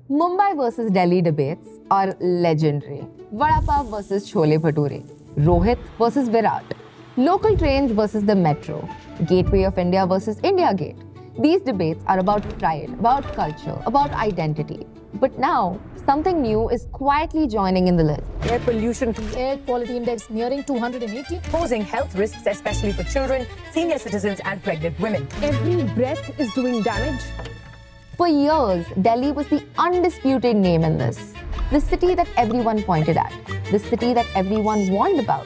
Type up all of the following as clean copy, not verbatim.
Mumbai versus Delhi debates are legendary. Vada Pav versus Chole Bhature, Rohit versus Virat, local trains versus the metro, Gateway of India versus India Gate. These debates are about pride, about culture, about identity. But now, something new is quietly joining in the list. Air pollution, air quality index nearing 280. posing health risks, especially for children, senior citizens, and pregnant women. Every breath is doing damage. For years, Delhi was the undisputed name in this. The city that everyone pointed at, the city that everyone warned about.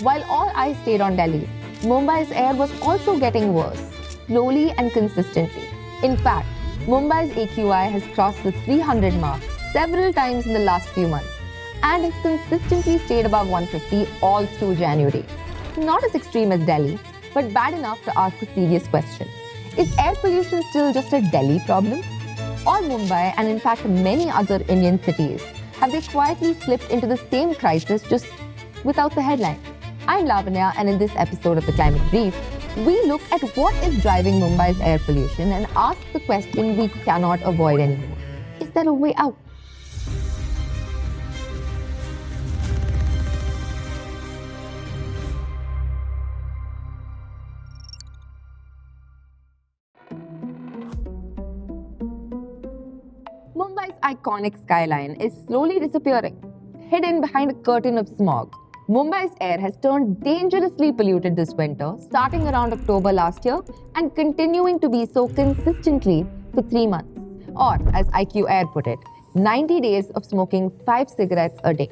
While all eyes stayed on Delhi, Mumbai's air was also getting worse, slowly and consistently. In fact, Mumbai's AQI has crossed the 300 mark several times in the last few months and has consistently stayed above 150 all through January. Not as extreme as Delhi, but bad enough to ask a serious question. Is air pollution still just a Delhi problem? Or Mumbai, and in fact many other Indian cities, have they quietly slipped into the same crisis just without the headlines? I'm Lavanya, and in this episode of The Climate Brief, we look at what is driving Mumbai's air pollution and ask the question we cannot avoid anymore. Is there a way out? Mumbai's iconic skyline is slowly disappearing, hidden behind a curtain of smog. Mumbai's air has turned dangerously polluted this winter, starting around October last year and continuing to be so consistently for 3 months. Or, as IQ Air put it, 90 days of smoking 5 cigarettes a day.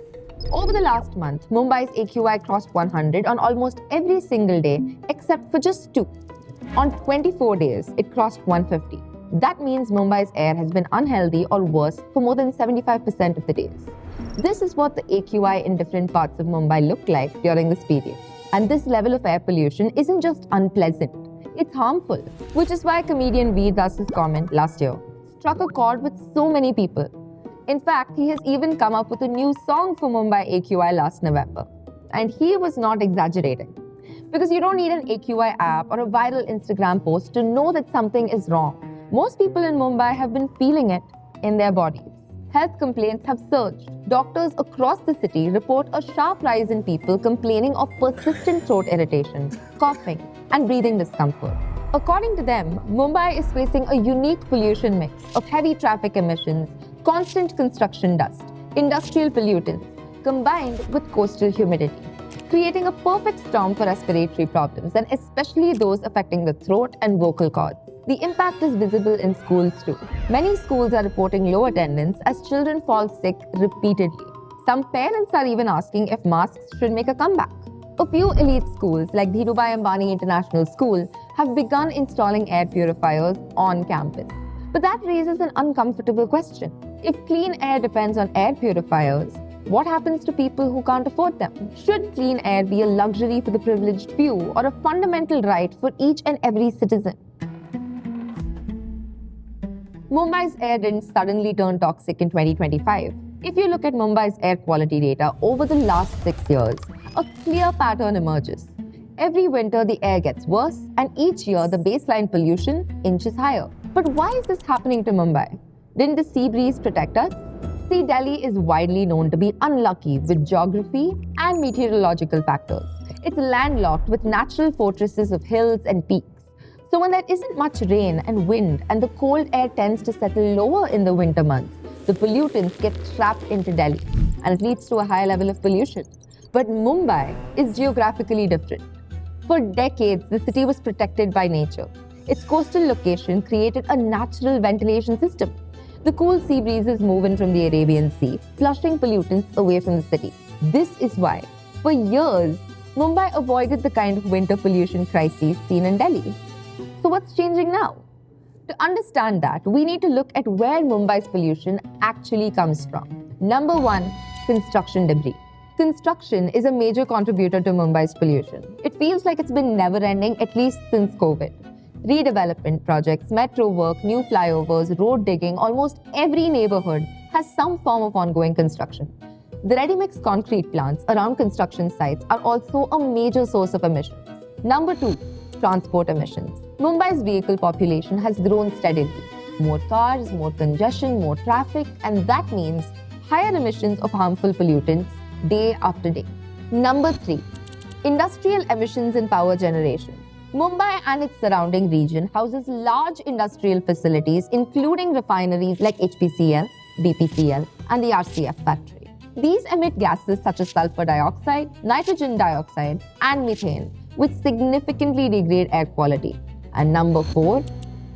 Over the last month, Mumbai's AQI crossed 100 on almost every single day except for just 2. On 24 days, it crossed 150. That means Mumbai's air has been unhealthy or worse for more than 75% of the days. This is what the AQI in different parts of Mumbai looked like during this period. And this level of air pollution isn't just unpleasant, it's harmful, which is why comedian Veer Das's comment last year struck a chord with so many people. In fact, he has even come up with a new song for Mumbai AQI last November. And he was not exaggerating. Because you don't need an AQI app or a viral Instagram post to know that something is wrong. Most people in Mumbai have been feeling it in their bodies. Health complaints have surged. Doctors across the city report a sharp rise in people complaining of persistent throat irritation, coughing, and breathing discomfort. According to them, Mumbai is facing a unique pollution mix of heavy traffic emissions, constant construction dust, industrial pollutants, combined with coastal humidity, creating a perfect storm for respiratory problems, and especially those affecting the throat and vocal cords. The impact is visible in schools too. Many schools are reporting low attendance as children fall sick repeatedly. Some parents are even asking if masks should make a comeback. A few elite schools like Dhirubhai Ambani International School have begun installing air purifiers on campus. But that raises an uncomfortable question. If clean air depends on air purifiers, what happens to people who can't afford them? Should clean air be a luxury for the privileged few or a fundamental right for each and every citizen? Mumbai's air didn't suddenly turn toxic in 2025. If you look at Mumbai's air quality data over the last 6 years, a clear pattern emerges. Every winter, the air gets worse, and each year, the baseline pollution inches higher. But why is this happening to Mumbai? Didn't the sea breeze protect us? See, Delhi is widely known to be unlucky with geography and meteorological factors. It's landlocked with natural fortresses of hills and peaks. So when there isn't much rain and wind and the cold air tends to settle lower in the winter months, the pollutants get trapped into Delhi and it leads to a higher level of pollution. But Mumbai is geographically different. For decades, the city was protected by nature. Its coastal location created a natural ventilation system. The cool sea breezes move in from the Arabian Sea, flushing pollutants away from the city. This is why, for years, Mumbai avoided the kind of winter pollution crises seen in Delhi. So what's changing now? To understand that, we need to look at where Mumbai's pollution actually comes from. Number 1, construction debris. Construction is a major contributor to Mumbai's pollution. It feels like it's been never-ending, at least since COVID. Redevelopment projects, metro work, new flyovers, road digging, almost every neighborhood has some form of ongoing construction. The ready-mix concrete plants around construction sites are also a major source of emissions. Number 2, transport emissions. Mumbai's vehicle population has grown steadily. More cars, more congestion, more traffic, and that means higher emissions of harmful pollutants day after day. Number 3, industrial emissions in power generation. Mumbai and its surrounding region houses large industrial facilities, including refineries like HPCL, BPCL, and the RCF factory. These emit gases such as sulfur dioxide, nitrogen dioxide, and methane, which significantly degrade air quality. And number 4,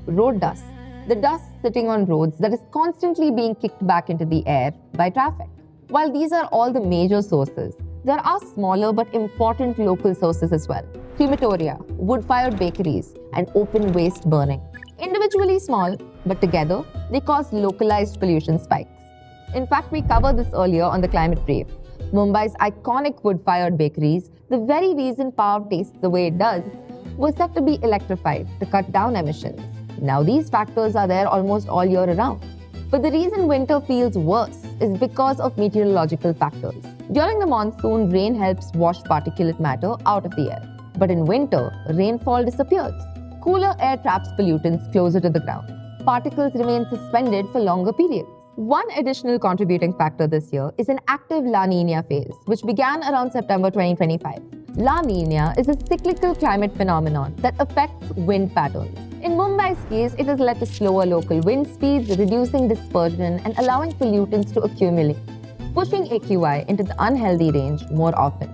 road dust. The dust sitting on roads that is constantly being kicked back into the air by traffic. While these are all the major sources, there are smaller but important local sources as well. Crematoria, wood-fired bakeries, and open waste burning. Individually small, but together, they cause localized pollution spikes. In fact, we covered this earlier on the climate brief. Mumbai's iconic wood-fired bakeries, the very reason power tastes the way it does, were set to be electrified to cut down emissions. Now these factors are there almost all year around. But the reason winter feels worse is because of meteorological factors. During the monsoon, rain helps wash particulate matter out of the air. But in winter, rainfall disappears. Cooler air traps pollutants closer to the ground. Particles remain suspended for longer periods. One additional contributing factor this year is an active La Nina phase, which began around September 2025. La Nina is a cyclical climate phenomenon that affects wind patterns. In Mumbai's case, it has led to slower local wind speeds, reducing dispersion and allowing pollutants to accumulate, pushing AQI into the unhealthy range more often.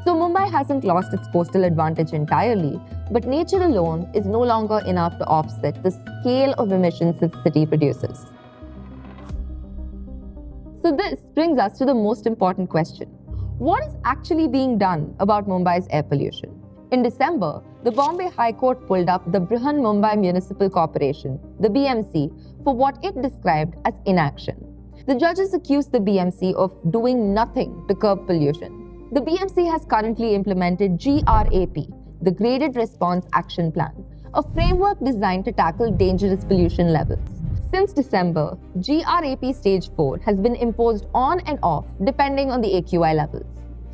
So Mumbai hasn't lost its coastal advantage entirely, but nature alone is no longer enough to offset the scale of emissions the city produces. So this brings us to the most important question. What is actually being done about Mumbai's air pollution? In December, the Bombay High Court pulled up the Brihan Mumbai Municipal Corporation, the BMC, for what it described as inaction. The judges accused the BMC of doing nothing to curb pollution. The BMC has currently implemented GRAP, the Graded Response Action Plan, a framework designed to tackle dangerous pollution levels. Since December, GRAP Stage 4 has been imposed on and off depending on the AQI levels.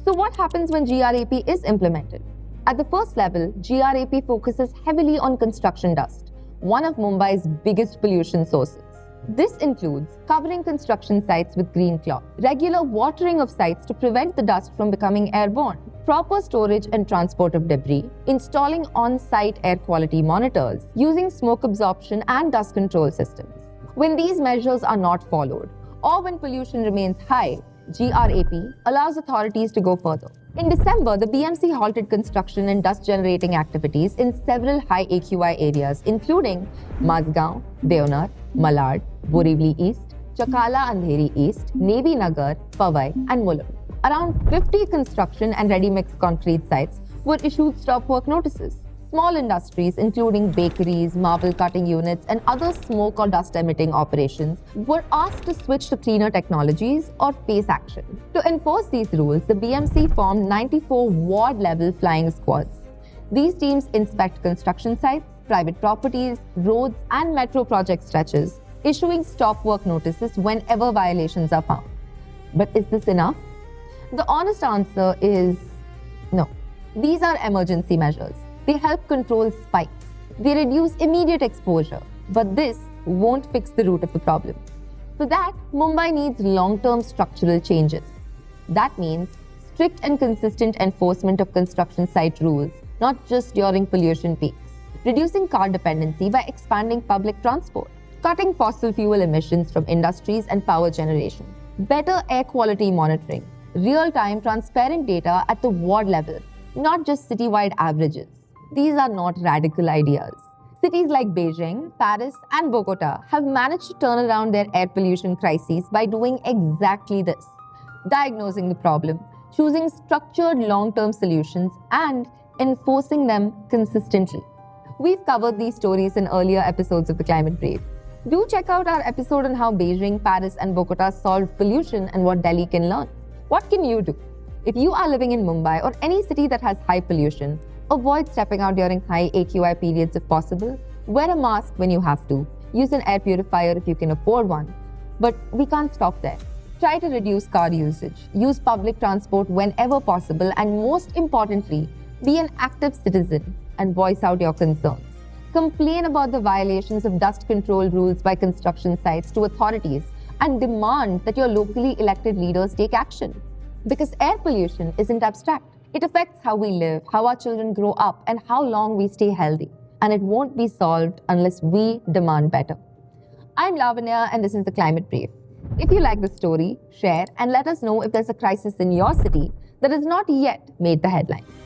So what happens when GRAP is implemented? At the first level, GRAP focuses heavily on construction dust, one of Mumbai's biggest pollution sources. This includes covering construction sites with green cloth, regular watering of sites to prevent the dust from becoming airborne, proper storage and transport of debris, installing on-site air quality monitors, using smoke absorption and dust control systems. When these measures are not followed, or when pollution remains high, GRAP allows authorities to go further. In December, the BMC halted construction and dust-generating activities in several high AQI areas, including Mazgaon, Deonar, Malad, Borivali East, Chakala Andheri East, Navy Nagar, Powai, and Mulund. Around 50 construction and ready-mix concrete sites were issued stop work notices. Small industries, including bakeries, marble cutting units, and other smoke or dust emitting operations, were asked to switch to cleaner technologies or face action. To enforce these rules, the BMC formed 94 ward-level flying squads. These teams inspect construction sites, private properties, roads, and metro project stretches, issuing stop work notices whenever violations are found. But is this enough? The honest answer is no. These are emergency measures. They help control spikes. They reduce immediate exposure. But this won't fix the root of the problem. For that, Mumbai needs long-term structural changes. That means strict and consistent enforcement of construction site rules, not just during pollution peaks. Reducing car dependency by expanding public transport. Cutting fossil fuel emissions from industries and power generation. Better air quality monitoring. Real-time transparent data at the ward level, not just citywide averages. These are not radical ideas. Cities like Beijing, Paris, and Bogota have managed to turn around their air pollution crises by doing exactly this: diagnosing the problem, choosing structured long-term solutions, and enforcing them consistently. We've covered these stories in earlier episodes of the Climate Brief. Do check out our episode on how Beijing, Paris, and Bogota solved pollution and what Delhi can learn. What can you do? If you are living in Mumbai or any city that has high pollution, avoid stepping out during high AQI periods if possible. Wear a mask when you have to. Use an air purifier if you can afford one. But we can't stop there. Try to reduce car usage. Use public transport whenever possible. And most importantly, be an active citizen and voice out your concerns. complain about the violations of dust control rules by construction sites to authorities, and demand that your locally elected leaders take action. Because air pollution isn't abstract. It affects how we live, how our children grow up, and how long we stay healthy. And it won't be solved unless we demand better. I'm Lavanya, and this is the Climate Brief. If you like the story, share and let us know if there's a crisis in your city that has not yet made the headlines.